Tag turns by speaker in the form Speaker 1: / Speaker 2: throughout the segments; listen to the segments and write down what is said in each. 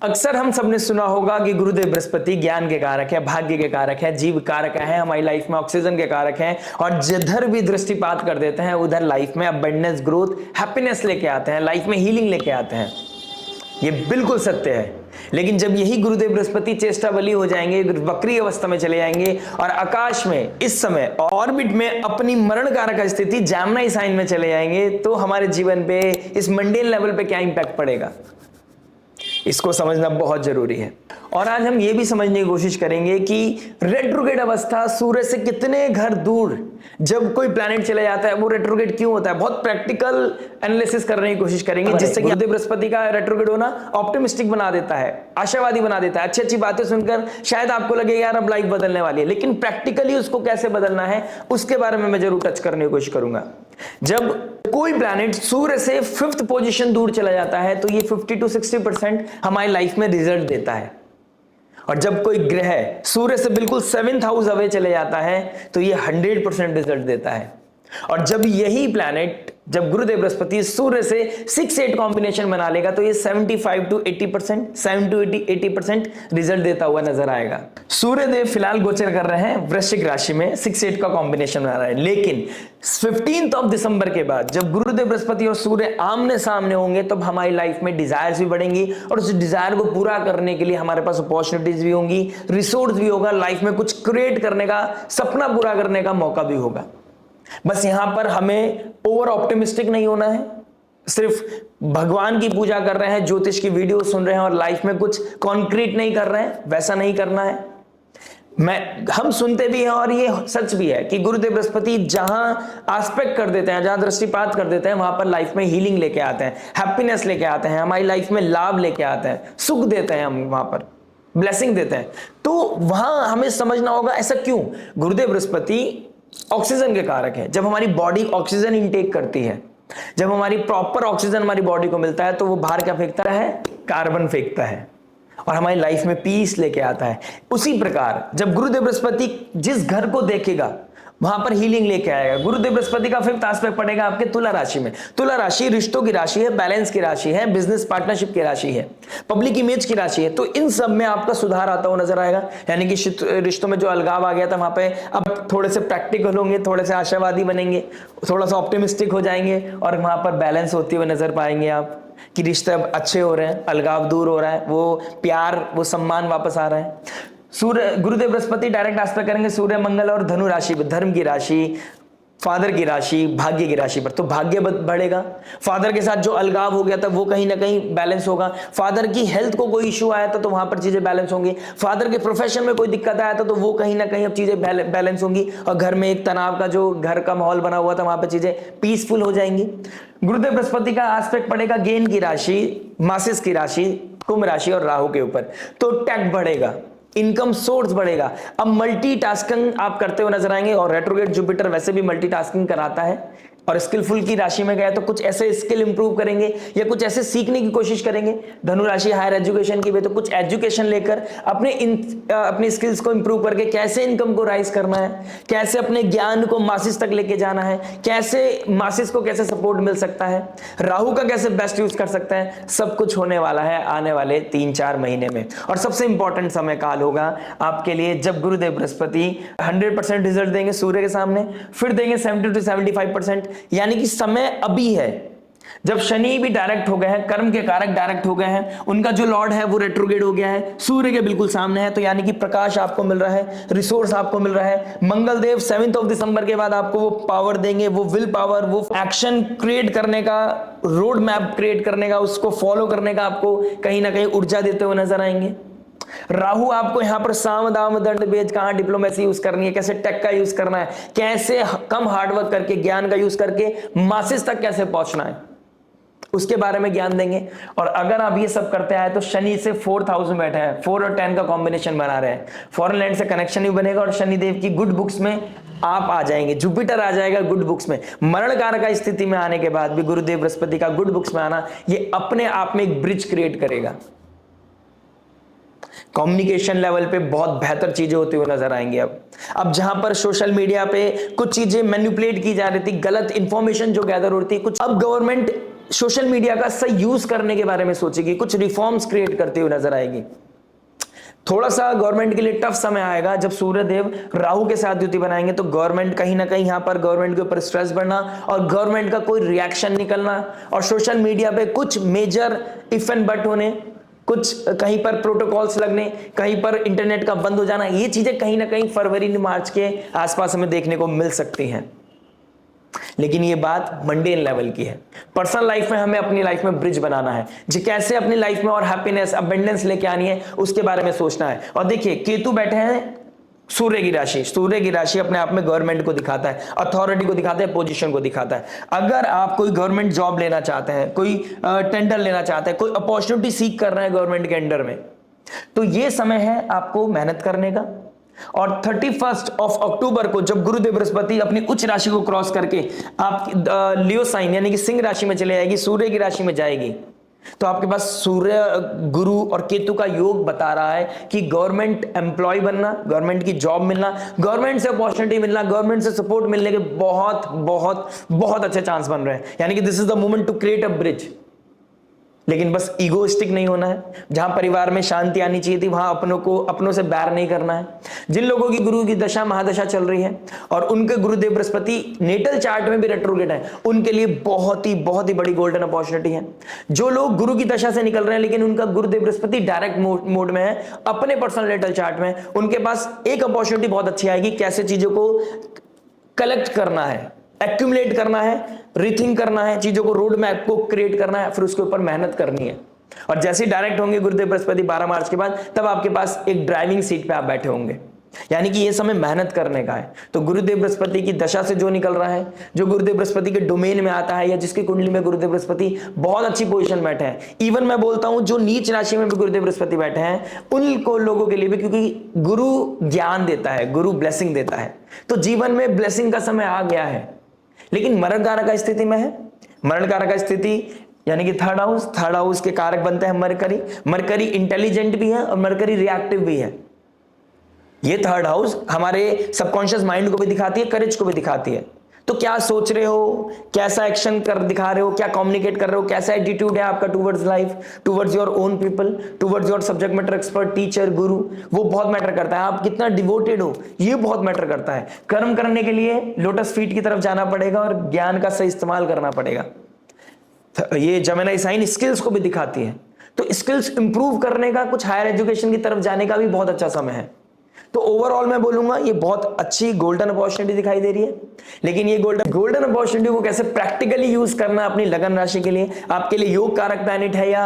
Speaker 1: अक्सर हम सबने सुना होगा कि गुरुदेव बृहस्पति ज्ञान के कारक है, भाग्य के कारक है, जीव कारक है, हमारी लाइफ में ऑक्सीजन के कारक हैं और जिधर भी दृष्टिपात कर देते हैं उधर लाइफ में अबंडेंस, ग्रोथ, हैप्पीनेस लेके आते हैं, लाइफ में हीलिंग लेके आते हैं। ये बिल्कुल सत्य है। लेकिन जब यही गुरुदेव बृहस्पति चेष्टा बली हो जाएंगे, वक्री अवस्था में चले जाएंगे और आकाश में इस समय ऑर्बिट में अपनी मरण कारक स्थिति जैमिनी साइन में चले जाएंगे, तो हमारे जीवन पे इस मंडेन लेवल पे क्या इंपैक्ट पड़ेगा, इसको समझना बहुत जरूरी है। और आज हम ये भी समझने की कोशिश करेंगे कि रेट्रोग्रेड अवस्था सूर्य से कितने घर दूर जब कोई प्लैनेट चले जाता है वो रेट्रोग्रेड क्यों होता है, बहुत प्रैक्टिकल एनालिसिस करने की कोशिश करेंगे, जिससे कि गुरुदेव बृहस्पति का रेट्रोग्रेड होना ऑप्टिमिस्टिक बना देता है, आशावादी बना देता है। अच्छी अच्छी बातें सुनकर शायद आपको लगे यार अब लाइफ बदलने वाली है, लेकिन प्रैक्टिकली उसको कैसे बदलना है उसके बारे में मैं जरूर टच करने की कोशिश करूंगा। जब कोई प्लैनेट सूर्य से 5th पोजीशन दूर चला जाता है तो ये 50 to 60% हमारी लाइफ में रिजल्ट देता है, और जब कोई ग्रह सूर्य से बिल्कुल 7th हाउस अवे चले जाता है तो ये 100% रिजल्ट देता है। और जब यही प्लैनेट, जब गुरुदेव बृहस्पति सूर्य से 6-8 कॉम्बिनेशन बना लेगा तो ये 75 to 80%, 7 to 80% रिजल्ट देता हुआ नजर आएगा। सूर्य देव फिलहाल गोचर कर रहे हैं वृश्चिक राशि में, 6-8 का कॉम्बिनेशन बना रहे हैं, लेकिन 15 दिसंबर के बाद जब गुरुदेव बृहस्पति और सूर्य आमने सामने होंगे तब हमारी लाइफ में डिजायर्स भी बढ़ेंगी और उस डिजायर को पूरा करने के लिए हमारे पास अपॉर्चुनिटीज भी होंगी, रिसोर्स भी होगा, लाइफ में कुछ क्रिएट करने का, सपना पूरा करने का मौका भी होगा। बस यहां पर हमें ओवर ऑप्टिमिस्टिक नहीं होना है, सिर्फ भगवान की पूजा कर रहे हैं, ज्योतिष की वीडियो सुन रहे हैं और लाइफ में कुछ कॉन्क्रीट नहीं कर रहे हैं, वैसा नहीं करना है। हम सुनते भी हैं और ये सच भी है कि गुरुदेव बृहस्पति जहां आस्पेक्ट कर देते हैं, जहां दृष्टिपात कर देते हैं, वहां पर लाइफ में हीलिंग लेके आते हैं, हैप्पीनेस लेके आते हैं, हमारी लाइफ में लाभ लेके आते हैं, सुख देते हैं, हम वहां पर ब्लेसिंग देते हैं। तो वहां हमें समझना होगा ऐसा क्यों। गुरुदेव बृहस्पति ऑक्सीजन के कारक है। जब हमारी बॉडी ऑक्सीजन इनटेक करती है, जब हमारी प्रॉपर ऑक्सीजन हमारी बॉडी को मिलता है तो वो बाहर क्या फेंकता है, कार्बन फेंकता है और हमारी लाइफ में पीस लेके आता है। उसी प्रकार जब गुरुदेव बृहस्पति जिस घर को देखेगा वहां पर हीलिंग लेके आएगा। गुरुदेव बृहस्पति का 5th एस्पेक्ट पड़ेगा आपके तुला राशि में। तुला राशि रिश्तों की राशि है, बैलेंस की राशि है, बिजनेस पार्टनरशिप की राशि है, पब्लिक इमेज की राशि है। तो इन सब में आपका सुधार आता हुआ नजर आएगा, यानी कि रिश्तों में जो अलगाव आ गया था वहां पे अब थोड़े से प्रैक्टिकल होंगे, थोड़े से आशावादी बनेंगे, थोड़ा सा ऑप्टिमिस्टिक हो जाएंगे और वहां पर बैलेंस होते हुए नजर पाएंगे आप कि रिश्ते अब अच्छे हो रहे हैं, अलगाव दूर हो रहा है, वो प्यार, वो सम्मान वापस आ रहा है। सूर्य गुरुदेव बृहस्पति डायरेक्ट एस्पेक्ट करेंगे सूर्य मंगल और धनु राशि, धर्म की राशि, फादर की राशि, भाग्य की राशि पर, तो भाग्य बढ़ेगा। फादर के साथ जो अलगाव हो गया था वो कहीं ना कहीं बैलेंस होगा। फादर की हेल्थ को कोई इशू आया था तो वहां पर चीजें बैलेंस होंगी। फादर के प्रोफेशन में कोई दिक्कत आया था तो वो कहीं ना कहीं अब चीजें बैलेंस होंगी और घर में एक तनाव का जो घर का माहौल बना हुआ था वहां पर चीजें पीसफुल हो जाएंगी। गुरुदेव बृहस्पति का एस्पेक्ट पड़ेगा गेन की राशि, मासिस की राशि, कुंभ राशि और राहु के ऊपर, तो टैक्स बढ़ेगा, इनकम सोर्स बढ़ेगा। अब मल्टीटास्किंग आप करते हुए नजर आएंगे और रेट्रोग्रेड जुपिटर वैसे भी मल्टीटास्किंग कराता है और स्किलफुल की राशि में गया तो कुछ ऐसे स्किल इंप्रूव करेंगे या कुछ ऐसे सीखने की कोशिश करेंगे। धनु राशि हायर एजुकेशन की भी, तो कुछ एजुकेशन लेकर अपनी स्किल्स को इंप्रूव करके कैसे इनकम को राइज करना है, कैसे अपने ज्ञान को मासिस तक लेके जाना है, कैसे मासिस को कैसे सपोर्ट मिल सकता है, राहु का कैसे बेस्ट यूज कर सकता है, सब कुछ होने वाला है आने वाले 3-4 महीने में। और सबसे इंपॉर्टेंट समय काल होगा आपके लिए जब गुरुदेव बृहस्पति 100% रिजल्ट देंगे सूर्य के सामने, फिर देंगे 70 to 75%, यानी कि समय अभी है। जब शनि भी डायरेक्ट हो गए हैं, कर्म के कारक डायरेक्ट हो गए हैं, उनका जो लॉर्ड है वो रेट्रोग्रेड हो गया है, सूर्य के बिल्कुल सामने है, तो यानी कि प्रकाश आपको मिल रहा है, रिसोर्स आपको मिल रहा है। मंगल देव 7 दिसंबर के बाद आपको वो पावर देंगे, वो विल पावर, वो एक्शन क्रिएट करने का, रोड मैप क्रिएट करने का, उसको फॉलो करने का आपको कहीं ना कहीं ऊर्जा देते हुए नजर आएंगे। राहु आपको यहां पर साम दाम दंड भेद, कहां डिप्लोमेसी यूज करनी है, कैसे टेक का यूज करना है, कैसे कम हार्डवर्क करके ज्ञान का यूज करके मासिस तक कैसे पहुंचना है, उसके बारे में ज्ञान देंगे। और अगर आप ये सब करते आए तो शनि से 4th हाउस में बैठे हैं, 4 और 10 का कॉम्बिनेशन बना रहे हैं, फॉरेन लैंड से कनेक्शन भी बनेगा और शनिदेव की गुड बुक्स में आप आ जाएंगे, जुपिटर आ जाएगा गुड बुक्स में। मरण कारक स्थिति में आने के बाद भी गुरुदेव बृहस्पति का गुड बुक्स में आना ये अपने आप में एक ब्रिज क्रिएट करेगा। कम्युनिकेशन लेवल पे बहुत बेहतर चीजें होती हुई नजर आएंगी। अब जहां पर सोशल मीडिया पे कुछ चीजें मैनिपुलेट की जा रही थी, गलत इंफॉर्मेशन जो गैदर होती, कुछ अब गवर्नमेंट सोशल मीडिया का सही यूज करने के बारे में सोचेगी, कुछ रिफॉर्म्स क्रिएट करते हुए नजर आएगी। थोड़ा सा गवर्नमेंट के लिए टफ समय आएगा जब सूर्य देव राहु के साथ युति बनाएंगे, तो गवर्नमेंट कहीं ना कहीं यहां पर गवर्नमेंट के ऊपर स्ट्रेस बढ़ना और गवर्नमेंट का कोई रिएक्शन निकलना और सोशल मीडिया पे कुछ मेजर इफ एंड बट होने, कुछ कहीं पर प्रोटोकॉल्स लगने, कहीं पर इंटरनेट का बंद हो जाना, ये चीजें कहीं ना कहीं फरवरी मार्च के आसपास हमें देखने को मिल सकती हैं। लेकिन ये बात मंडेन लेवल की है। पर्सनल लाइफ में हमें अपनी लाइफ में ब्रिज बनाना है, जी कैसे अपनी लाइफ में और हैप्पीनेस अबंडेंस लेके आनी है उसके बारे में सोचना है। और देखिए केतु बैठे हैं सूर्य की राशि, सूर्य की राशि अपने आप में गवर्नमेंट को दिखाता है, अथॉरिटी को दिखाता है, पोजीशन को दिखाता है। अगर आप कोई गवर्नमेंट जॉब लेना चाहते हैं, कोई टेंडर लेना चाहते हैं, कोई अपॉर्चुनिटी सीख कर रहे हैं गवर्नमेंट के अंडर में, तो ये समय है आपको मेहनत करने का। और 31 अक्टूबर को जब गुरुदेव बृहस्पति अपनी उच्च राशि को क्रॉस करके आप लियो साइन यानी कि सिंह राशि में चले जाएगी, सूर्य की राशि में जाएगी, तो आपके पास सूर्य गुरु और केतु का योग बता रहा है कि गवर्नमेंट एम्प्लॉय बनना, गवर्नमेंट की जॉब मिलना, गवर्नमेंट से अपॉर्चुनिटी मिलना, गवर्नमेंट से सपोर्ट मिलने के बहुत बहुत बहुत अच्छे चांस बन रहे हैं। यानी कि this is the moment to create a bridge. लेकिन बस ईगोइस्टिक नहीं होना है, जहां परिवार में शांति आनी चाहिए थी वहां अपनों से बैर नहीं करना है। जिन लोगों की गुरु की दशा महादशा चल रही है और उनके गुरुदेव बृहस्पति नेटल चार्ट में भी रेट्रोग्रेड है, उनके लिए बहुत ही बड़ी गोल्डन अपॉर्चुनिटी है। जो लोग गुरु की दशा से निकल रहे हैं लेकिन उनका गुरुदेव बृहस्पति डायरेक्ट मोड में है अपने पर्सनल नेटल चार्ट में, उनके पास एक अपॉर्चुनिटी बहुत अच्छी आएगी, कैसे चीजों को कलेक्ट करना है, एक्यूमुलेट करना है, रीथिंक करना है, चीजों को रोड मैप को क्रिएट करना है, फिर उसके ऊपर मेहनत करनी है। और जैसे ही डायरेक्ट होंगे गुरुदेव बृहस्पति 12 मार्च के बाद, तब आपके पास एक ड्राइविंग सीट पे आप बैठे होंगे। यानी कि ये समय मेहनत करने का है। तो गुरुदेव बृहस्पति की दशा से जो निकल रहा है, जो गुरुदेव बृहस्पति के डोमेन में आता है या जिसकी कुंडली में गुरुदेव बृहस्पति बहुत अच्छी पोजीशन बैठे हैं, इवन मैं बोलता हूं जो नीच राशि में भी गुरुदेव बृहस्पति बैठे हैं, उनको लोगों के लिए भी, क्योंकि गुरु ज्ञान देता है, गुरु ब्लेसिंग देता है, तो जीवन में ब्लेसिंग का समय आ गया है। लेकिन मरण कारक स्थिति में है। मरण कारक स्थिति यानी कि थर्ड हाउस के कारक बनते हैं मरकरी। मरकरी इंटेलिजेंट भी है और मरकरी रिएक्टिव भी है। ये थर्ड हाउस हमारे सबकॉन्शियस माइंड को भी दिखाती है, करेज को भी दिखाती है। तो क्या सोच रहे हो, कैसा एक्शन कर दिखा रहे हो, क्या कम्युनिकेट कर रहे हो, कैसा एटीट्यूड है आपका towards life, towards your own people, towards your subject matter expert, teacher, गुरु, वो बहुत मैटर करता है। आप कितना डिवोटेड हो ये बहुत मैटर करता है। कर्म करने के लिए लोटस फीट की तरफ जाना पड़ेगा और ज्ञान का सही इस्तेमाल करना पड़ेगा। ये जेमिनी साइन स्किल्स को भी दिखाती है, तो स्किल्स इंप्रूव करने का, कुछ हायर एजुकेशन की तरफ जाने का भी बहुत अच्छा समय है। तो ओवरऑल मैं बोलूंगा ये बहुत अच्छी गोल्डन अपॉर्चुनिटी दिखाई दे रही है। लेकिन ये गोल्डन अपॉर्चुनिटी को कैसे प्रैक्टिकली यूज करना अपनी लगन राशि के लिए, आपके लिए योग कारक प्लैनेट है या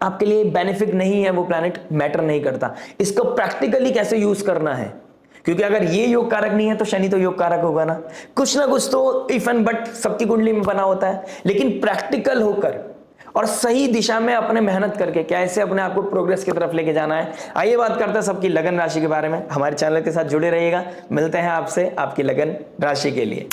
Speaker 1: आपके लिए बेनिफिक नहीं है वो प्लैनेट मैटर नहीं करता, इसको प्रैक्टिकली कैसे यूज करना है। क्योंकि अगर ये योग कारक नहीं है तो शनि तो योग कारक होगा ना कुछ तो इफ एंड बट सबकी कुंडली में बना होता है। लेकिन प्रैक्टिकल होकर और सही दिशा में अपने मेहनत करके कैसे अपने आप को प्रोग्रेस की तरफ लेके जाना है। आइए बात करते हैं सबकी लगन राशि के बारे में। हमारे चैनल के साथ जुड़े रहिएगा, मिलते हैं आपसे आपकी लगन राशि के लिए।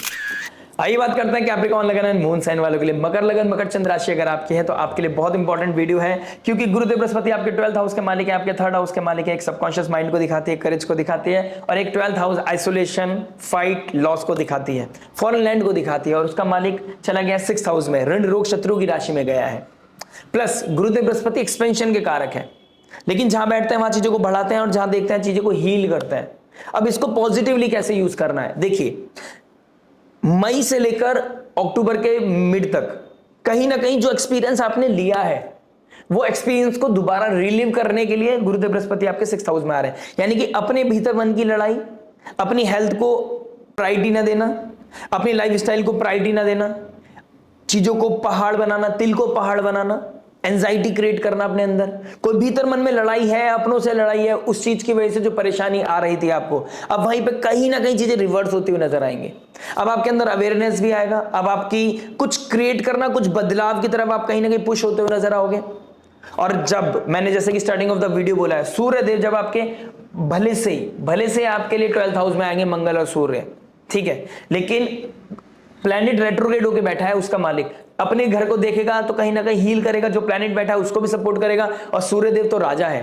Speaker 1: आइए बात करते हैं कैप्रिकॉर्न लगन एंड मून साइन वालों के लिए। मकर लगन मकर चंद्र राशि अगर आपकी है तो आपके लिए बहुत इंपॉर्टेंट वीडियो है, क्योंकि गुरुदेव बृहस्पति आपके 12th हाउस के मालिक है, आपके 3rd हाउस के मालिक है। एक सबकॉन्शियस माइंड को दिखाती है, करेज को दिखाती है, और एक 12th house isolation, fight, loss को दिखाती है, फॉरेन लैंड को दिखाती है। और उसका मालिक चला गया 6th हाउस में, ऋण रोग शत्रु की राशि में गया है। प्लस गुरुदेव बृहस्पति एक्सपेंशन के कारक है, लेकिन जहां बैठते हैं वहां चीजों को बढ़ाते हैं और जहां देखते हैं चीजों को हील करते हैं। अब इसको पॉजिटिवली कैसे यूज करना है, देखिए मई से लेकर अक्टूबर के मिड तक कहीं ना कहीं जो एक्सपीरियंस आपने लिया है वो एक्सपीरियंस को दोबारा रिलीव करने के लिए गुरुदेव बृहस्पति आपके 6th हाउस में आ रहे हैं। यानी कि अपने भीतर मन की लड़ाई, अपनी हेल्थ को प्रायोरिटी ना देना, अपनी लाइफस्टाइल को प्रायोरिटी ना देना, चीजों को पहाड़ बनाना, तिल को पहाड़ बनाना, एंजाइटी क्रिएट करना अपने अंदर। कोई भीतर मन में लड़ाई है, अपनों से लड़ाई है, उस चीज की वजह से जो परेशानी आ रही थी आपको, अब वहीं पे कहीं ना कहीं चीजें रिवर्स होती हुई नजर आएंगे। अब आपके अंदर अवेयरनेस भी आएगा, अब आपकी कुछ क्रिएट करना, कुछ बदलाव की तरफ आप कहीं ना कहीं पुश होते हुए नजर आओगे। और जब मैंने जैसे कि स्टार्टिंग ऑफ द वीडियो बोला है, सूर्य देव जब आपके भले से आपके लिए 12th हाउस में आएंगे, मंगल और सूर्य, ठीक है, लेकिन प्लैनेट रेट्रोग्रेड होके बैठा है, उसका मालिक अपने घर को देखेगा तो कहीं ना कहीं हील करेगा, जो प्लैनेट बैठा है उसको भी सपोर्ट करेगा। और सूर्य देव तो राजा है,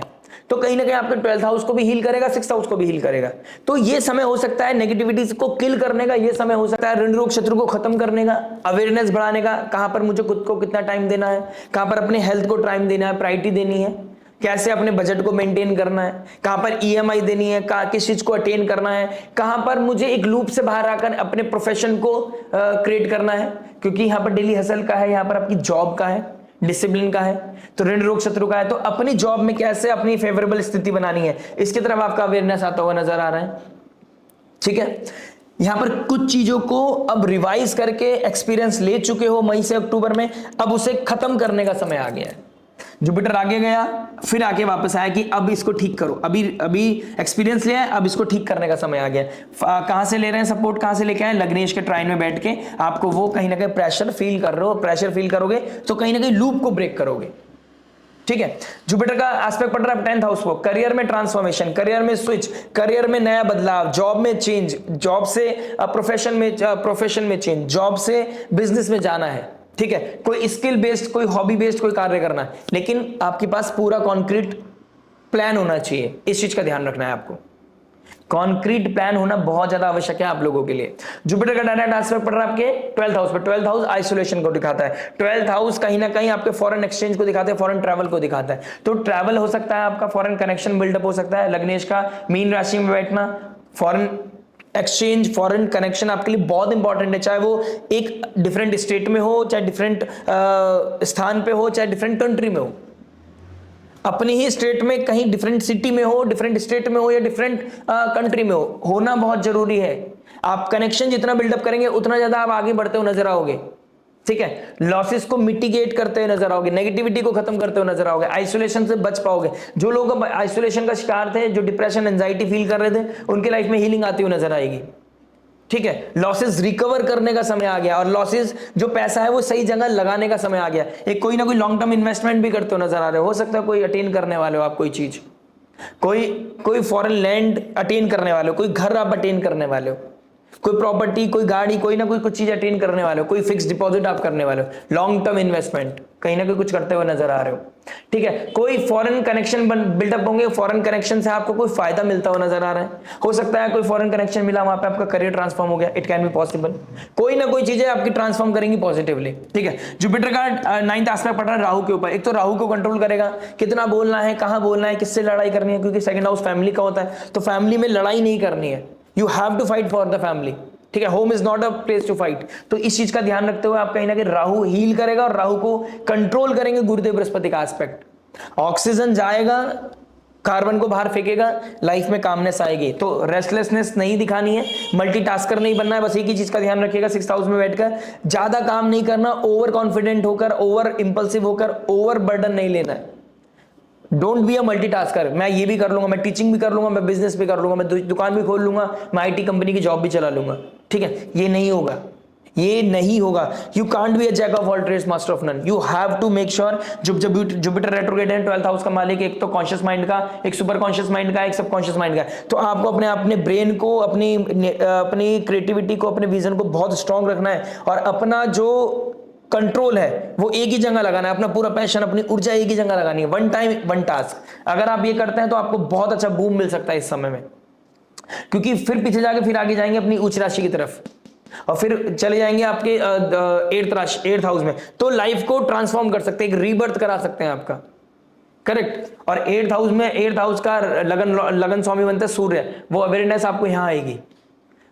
Speaker 1: तो कहीं ना कहीं आपके 12th हाउस को भी हील करेगा, 6th हाउस को भी हील करेगा। तो ये समय हो सकता है नेगेटिविटीज को किल करने का, ये समय हो सकता है ऋण रोग शत्रु को खत्म करने का, अवेयरनेस बढ़ाने का, कहां पर मुझे खुद को कितना टाइम देना है, कहां पर अपने हेल्थ को टाइम देना है, प्रायोरिटी देनी है, कैसे अपने बजट को मेंटेन करना है, कहां पर ईएमआई देनी है, किस चीज को अटेन करना है, कहां पर मुझे एक लूप से बाहर आकर अपने प्रोफेशन को क्रिएट करना है, क्योंकि यहां पर डेली हसल का है, यहां पर आपकी जॉब का है, डिसिप्लिन का है, तो ऋण रोग शत्रु का है। तो अपनी जॉब में कैसे अपनी फेवरेबल स्थिति बनानी है, इसकी तरफ आपका अवेयरनेस आता हुआ नजर आ रहा है। ठीक है, यहां पर कुछ चीजों को अब रिवाइज करके एक्सपीरियंस ले चुके हो मई से अक्टूबर में, अब उसे खत्म करने का समय आ गया है। जुपिटर आगे गया, फिर आके वापस आया कि अब इसको ठीक करो, अभी एक्सपीरियंस लिया है, अब इसको ठीक करने का समय आ गया। कहां से ले रहे हैं सपोर्ट, कहां से लेके आए, लग्नेश के ट्राइन में बैठ के आपको वो कहीं ना कहीं प्रेशर फील कर रहे हो, प्रेशर फील करोगे तो कहीं ना कहीं लूप को ब्रेक करोगे। ठीक है, जुपिटर का एस्पेक्ट पड़ रहा है 10th हाउस को, करियर में ट्रांसफॉर्मेशन, करियर में स्विच, करियर में नया बदलाव, जॉब में चेंज, जॉब से प्रोफेशन में चेंज, जॉब से बिजनेस में जाना है। ठीक है, कोई स्किल बेस्ड, कोई हॉबी बेस्ड कोई कार्य करना है, लेकिन आपके पास पूरा कॉन्क्रीट प्लान होना चाहिए। इस चीज का ध्यान रखना है आपको, कॉन्क्रीट प्लान होना बहुत ज्यादा आवश्यक है आप लोगों के लिए। जुपिटर का डायरेक्ट एस्पेक्ट पड़ रहा है आपके 12th हाउस पर। 12th हाउस आइसोलेशन को दिखाता है, 12th हाउस कहीं ना कहीं आपके फॉरेन एक्सचेंज को दिखाता है, फॉरेन ट्रैवल को दिखाता है। तो ट्रैवल हो सकता है आपका, फॉरेन कनेक्शन बिल्डअप हो सकता है। लग्नेश का मीन राशि में बैठना, फॉरेन एक्सचेंज, फॉरेन कनेक्शन आपके लिए बहुत इंपॉर्टेंट है, चाहे वो एक डिफरेंट स्टेट में हो, चाहे डिफरेंट स्थान पे हो, चाहे डिफरेंट कंट्री में हो, अपनी ही स्टेट में कहीं डिफरेंट सिटी में हो, डिफरेंट स्टेट में हो या डिफरेंट कंट्री में हो, होना बहुत जरूरी है। आप कनेक्शन जितना बिल्डअप करेंगे उतना ज्यादा आप आगे बढ़ते हुए नजर आओगे। ठीक है, लॉसेस को मिटिगेट करते हुए नजर आओगे, नेगेटिविटी को खत्म करते हुए नजर आओगे, आइसोलेशन से बच पाओगे। जो लोग आइसोलेशन का शिकार थे, जो डिप्रेशन एंजाइटी फील कर रहे थे, उनकी लाइफ में हीलिंग आती हुई नजर आएगी। ठीक है, लॉसेस रिकवर करने का समय आ गया, और लॉसेस जो पैसा है वो सही जगह लगाने का समय आ गया। एक कोई ना कोई लॉन्ग टर्म इन्वेस्टमेंट भी करते हो नजर आ रहे हो सकता है कोई अटेन करने वाले हो आप, कोई चीज, कोई फॉरेन लैंड अटेन करने वाले हो, कोई घर आप अटेन करने वाले हो, कोई प्रॉपर्टी, कोई गाड़ी, कोई ना कोई कुछ चीज अटेन करने वाले हो, कोई फिक्स डिपॉजिट आप करने वाले हो, लॉन्ग टर्म इन्वेस्टमेंट कहीं ना कहीं कुछ करते हुए नजर आ रहे हो। ठीक है, कोई फॉरेन कनेक्शन बिल्डअप होंगे, फॉरेन कनेक्शन से आपको कोई फायदा मिलता हुआ नजर आ रहा है। हो सकता है कोई फॉरेन कनेक्शन मिला, वहां पे आपका करियर ट्रांसफॉर्म हो गया, इट कैन बी पॉसिबल। कोई ना कोई चीजें आपकी ट्रांसफॉर्म करेंगी पॉजिटिवली। ठीक है, जुपिटर का 9th एस्पेक्ट पड़ रहा है राहु के ऊपर। एक तो राहु को कंट्रोल करेगा, कितना बोलना है, कहां बोलना है, किससे लड़ाई करनी है, क्योंकि सेकंड हाउस फैमिली का होता है, तो फैमिली में लड़ाई नहीं करनी है, you have to fight for the family. ठीक है, home is not a place to fight. तो इस चीज का ध्यान रखते हुए आप कहीं ना कहीं राहु हील करेगा और राहु को कंट्रोल करेंगे गुरुदेव बृहस्पति का एस्पेक्ट। ऑक्सीजन जाएगा, कार्बन को बाहर फेंकेगा, लाइफ में कामनेस आएगी। तो रेस्टलेसनेस नहीं दिखानी है, मल्टीटास्कर नहीं बनना है, बस एक ही चीज का ध्यान रखिएगा 6th हाउस में बैठकर ज्यादा काम नहीं करना, ओवर कॉन्फिडेंट होकर, ओवर इंपल्सिव होकर, ओवर बर्डन नहीं लेना है। डोंट बी अ मल्टीटास्कर, मैं ये भी कर लूंगा, मैं टीचिंग भी कर लूंगा, मैं बिजनेस भी कर लूंगा, मैं दुकान भी खोल लूंगा, मैं आईटी कंपनी की जॉब भी चला लूंगा। ठीक है, ये नहीं होगा, ये नहीं होगा। You can't be a jack of all trades master of none. You have to make sure, जब जुपिटर रेट्रोग्रेड है 12th हाउस का मालिक, एक तो कॉन्शियस माइंड का, एक सुपर कॉन्शियस माइंड का, एक सब कॉन्शियस माइंड का। तो आपको अपने ब्रेन को, अपनी क्रिएटिविटी को, अपने विजन को बहुत स्ट्रांग रखना है, और अपना जो कंट्रोल है वो एक ही जगह लगाना है, अपना पूरा पैशन, अपनी ऊर्जा एक ही जगह लगानी है, वन टाइम वन टास्क। अगर आप ये करते हैं तो आपको बहुत अच्छा बूम मिल सकता है इस समय में, क्योंकि फिर पीछे जाके फिर आगे जाएंगे अपनी उच्च राशि की तरफ, और फिर चले जाएंगे आपके 8th हाउस में, तो लाइफ को ट्रांसफॉर्म कर सकते हैं, एक रीबर्थ करा सकते हैं आपका। करेक्ट, और 8th हाउस में 8th हाउस का लगन स्वामी बनता है सूर्य, वो अवेयरनेस आपको यहां आएगी।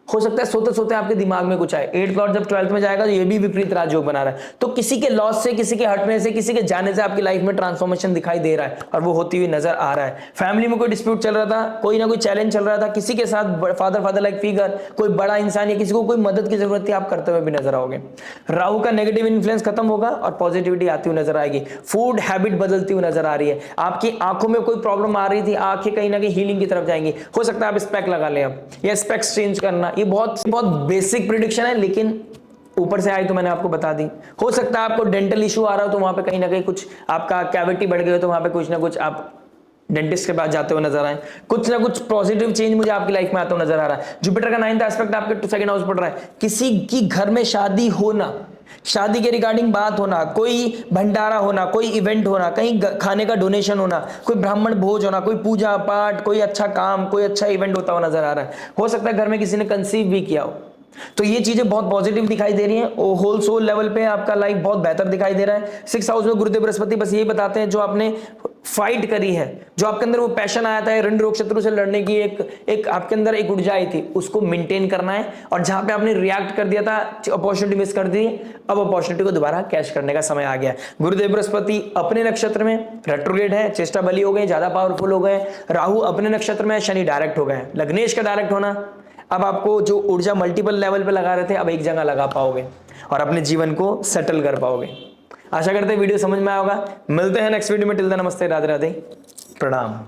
Speaker 1: हो सकता है सोते सोते आपके दिमाग में कुछ आए। 8th लॉर्ड जब 12th में जाएगा तो ये भी विपरीत राजयोग बना रहा है, तो किसी के लॉस से, किसी के हटने से, किसी के जाने से आपकी लाइफ में ट्रांसफॉर्मेशन दिखाई दे रहा है, और वो होती हुई नजर आ रहा है। फैमिली में कोई डिस्प्यूट चल रहा था, कोई ना कोई चैलेंज चल रहा था, किसी के साथ फादर लाइक फिगर, कोई बड़ा इंसान या किसी को कोई मदद की जरूरत थी, आप करते हुए भी नजर आओगे। राहु का नेगेटिव इन्फ्लुएंस खत्म होगा और पॉजिटिविटी आती हुई नजर आएगी। फूड हैबिट बदलती हुई नजर आ रही है, आपकी आंखों में कोई प्रॉब्लम आ रही थी, आंखें कहीं ना कहीं हीलिंग की तरफ जाएंगी। हो सकता है आप स्पेक लगा लें अब, या स्पेक्स चेंज करना, ये बहुत बेसिक प्रिडिक्शन है, लेकिन ऊपर से आई तो मैंने आपको बता दी। हो सकता है आपको डेंटल इशू आ रहा हो, तो वहां पे कहीं ना कहीं कुछ आपका कैविटी बढ़ गया हो, तो वहां पे कुछ ना कुछ आप डेंटिस्ट के पास जाते हुए नजर आए। कुछ ना कुछ पॉजिटिव चेंज मुझे आपकी लाइफ में आता हुआ नजर आ रहा है। जुपिटर का 9th एस्पेक्ट आपके 2nd हाउस पड़ रहा है, किसी की घर में शादी होना, शादी के रिगार्डिंग बात होना, कोई भंडारा होना, कोई इवेंट होना, कहीं खाने का डोनेशन होना, कोई ब्राह्मण भोज होना, कोई पूजा पाठ, कोई अच्छा काम, कोई अच्छा इवेंट होता हुआ नजर आ रहा है। हो सकता है घर में किसी ने कंसीव भी किया हो। तो ये चीजें बहुत पॉजिटिव दिखाई दे रही हैं, होल सोल लेवल पे आपका लाइफ बहुत बेहतर दिखाई दे रहा है। 6th हाउस में गुरुदेव बृहस्पति बस यही बताते हैं, जो आपने फाइट करी है, जो आपके अंदर वो पैशन आया था ऋण रोग शत्रु से लड़ने की, एक आपके अंदर एक ऊर्जा आई थी, उसको मेंटेन करना है। और जहां पे आपने रिएक्ट कर दिया था, अपॉर्चुनिटी मिस कर दी, अब अपॉर्चुनिटी को दोबारा कैच करने का समय आ गया। गुरुदेव बृहस्पति अपने नक्षत्र में रेट्रोग्रेड है, चेष्टा बली हो गए, ज्यादा पावरफुल हो गए। राहु अपने नक्षत्र में, शनि डायरेक्ट हो गए। लग्नेश का डायरेक्ट होना, अब आपको जो ऊर्जा मल्टीपल लेवल पे लगा रहे थे, अब एक जगह लगा पाओगे और अपने जीवन को सेटल कर पाओगे। आशा करते हैं वीडियो समझ में आया होगा। मिलते हैं नेक्स्ट वीडियो में। टिल देन नमस्ते, राधे राधे, प्रणाम।